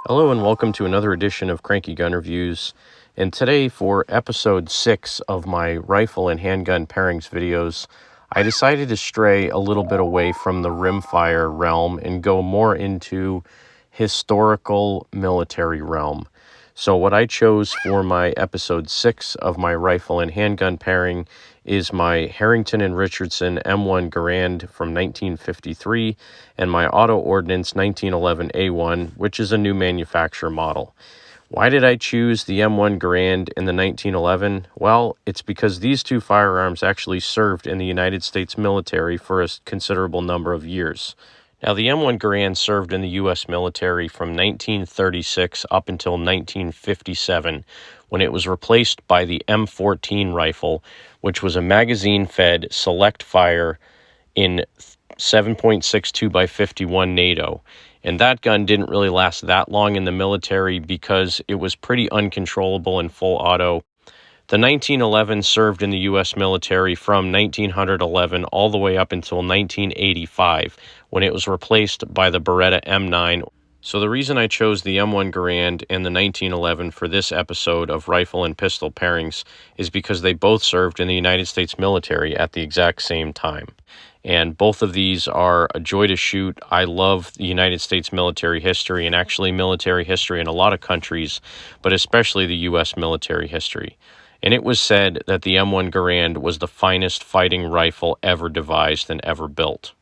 Hello and welcome to another edition of Cranky Gun Reviews. And today, for episode 6 of my rifle and handgun pairings videos, I decided to stray a little bit away from the rimfire realm and go more into historical military realm. So what I chose for my episode 6 of my rifle and handgun pairing is my Harrington & Richardson M1 Garand from 1953 and my Auto Ordnance 1911 A1, which is a new manufacturer model. Why did I choose the M1 Garand in the 1911? Well, it's because these two firearms actually served in the United States military for a considerable number of years. Now, the M1 Garand served in the U.S. military from 1936 up until 1957, when it was replaced by the M14 rifle, which was a magazine-fed select fire in 7.62 by 51 NATO. And that gun didn't really last that long in the military because it was pretty uncontrollable in full auto. The 1911 served in the U.S. military from 1911 all the way up until 1985, when it was replaced by the Beretta M9. So the reason I chose the M1 Garand and the 1911 for this episode of Rifle and Pistol Pairings is because they both served in the United States military at the exact same time. And both of these are a joy to shoot. I love the United States military history, and actually military history in a lot of countries, but especially the U.S. military history. And it was said that the M1 Garand was the finest fighting rifle ever devised and ever built.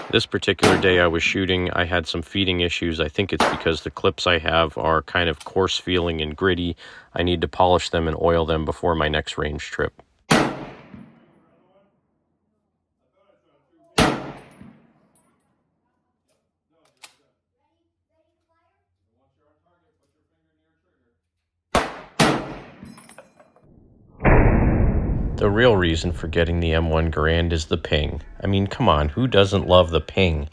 This particular day I was shooting, I had some feeding issues. I think it's because the clips I have are kind of coarse feeling and gritty. I need to polish them and oil them before my next range trip. The real reason for getting the M1 Garand is the ping. I mean, come on, who doesn't love the ping?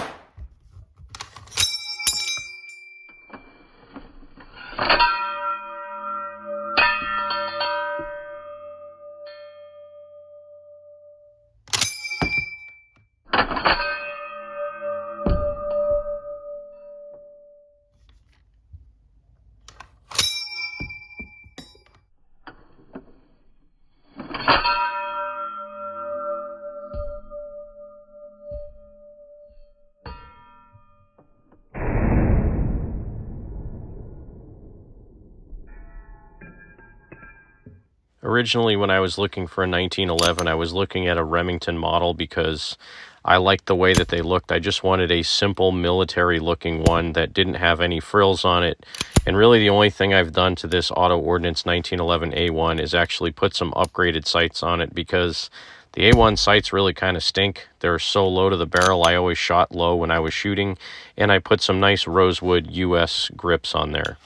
Originally, when I was looking for a 1911, I was looking at a Remington model because I liked the way that they looked. I just wanted a simple military-looking one that didn't have any frills on it. And really, the only thing I've done to this Auto Ordnance 1911 A1 is actually put some upgraded sights on it because the A1 sights really kind of stink. They're so low to the barrel, I always shot low when I was shooting. And I put some nice rosewood US grips on there.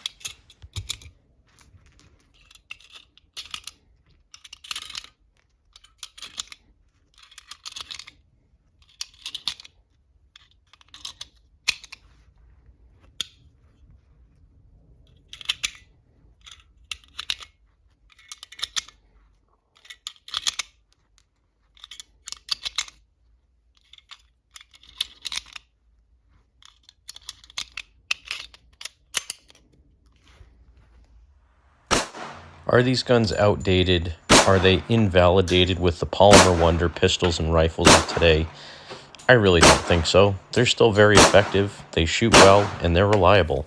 Are these guns outdated? Are they invalidated with the Polymer Wonder pistols and rifles of today? I really don't think so. They're still very effective, they shoot well, and they're reliable.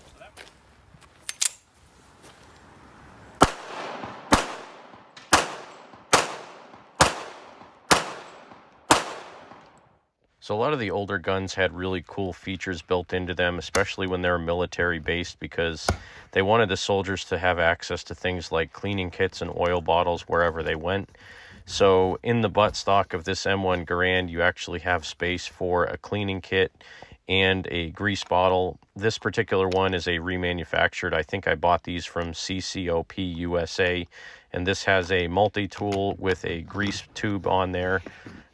So a lot of the older guns had really cool features built into them, especially when they were military based, because they wanted the soldiers to have access to things like cleaning kits and oil bottles wherever they went. So in the buttstock of this M1 Garand, you actually have space for a cleaning kit and a grease bottle. This particular one is a remanufactured. I think I bought these from CCOP USA, and this has a multi-tool with a grease tube on there.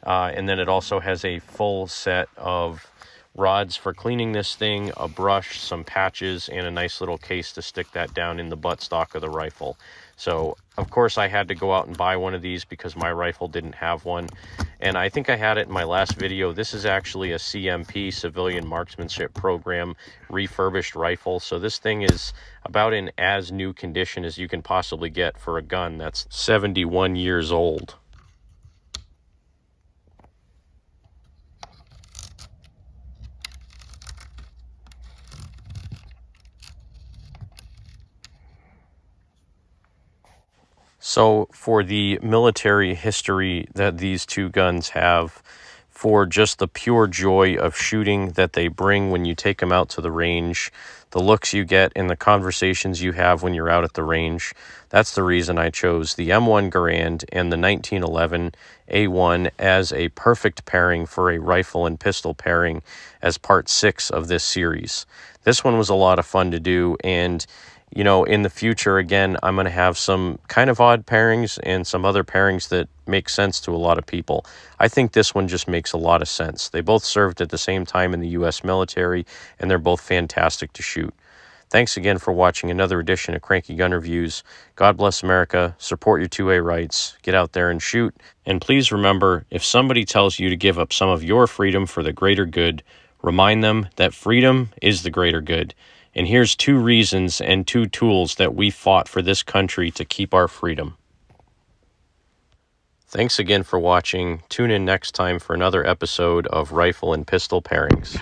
And then it also has a full set of rods for cleaning this thing, a brush, some patches, and a nice little case to stick that down in the buttstock of the rifle. So, of course, I had to go out and buy one of these because my rifle didn't have one. And I think I had it in my last video. This is actually a CMP, Civilian Marksmanship Program, refurbished rifle. So this thing is about in as new condition as you can possibly get for a gun that's 71 years old. So for the military history that these two guns have, for just the pure joy of shooting that they bring when you take them out to the range, the looks you get and the conversations you have when you're out at the range, that's the reason I chose the M1 Garand and the 1911 A1 as a perfect pairing for a rifle and pistol pairing as part 6 of this series. This one was a lot of fun to do, and you know, in the future, again, I'm going to have some kind of odd pairings and some other pairings that make sense to a lot of people. I think this one just makes a lot of sense. They both served at the same time in the U.S. military, and they're both fantastic to shoot. Thanks again for watching another edition of Cranky Gun Reviews. God bless America. Support your 2A rights. Get out there and shoot. And please remember, if somebody tells you to give up some of your freedom for the greater good, remind them that freedom is the greater good. And here's 2 reasons and 2 tools that we fought for this country to keep our freedom. Thanks again for watching. Tune in next time for another episode of Rifle and Pistol Pairings.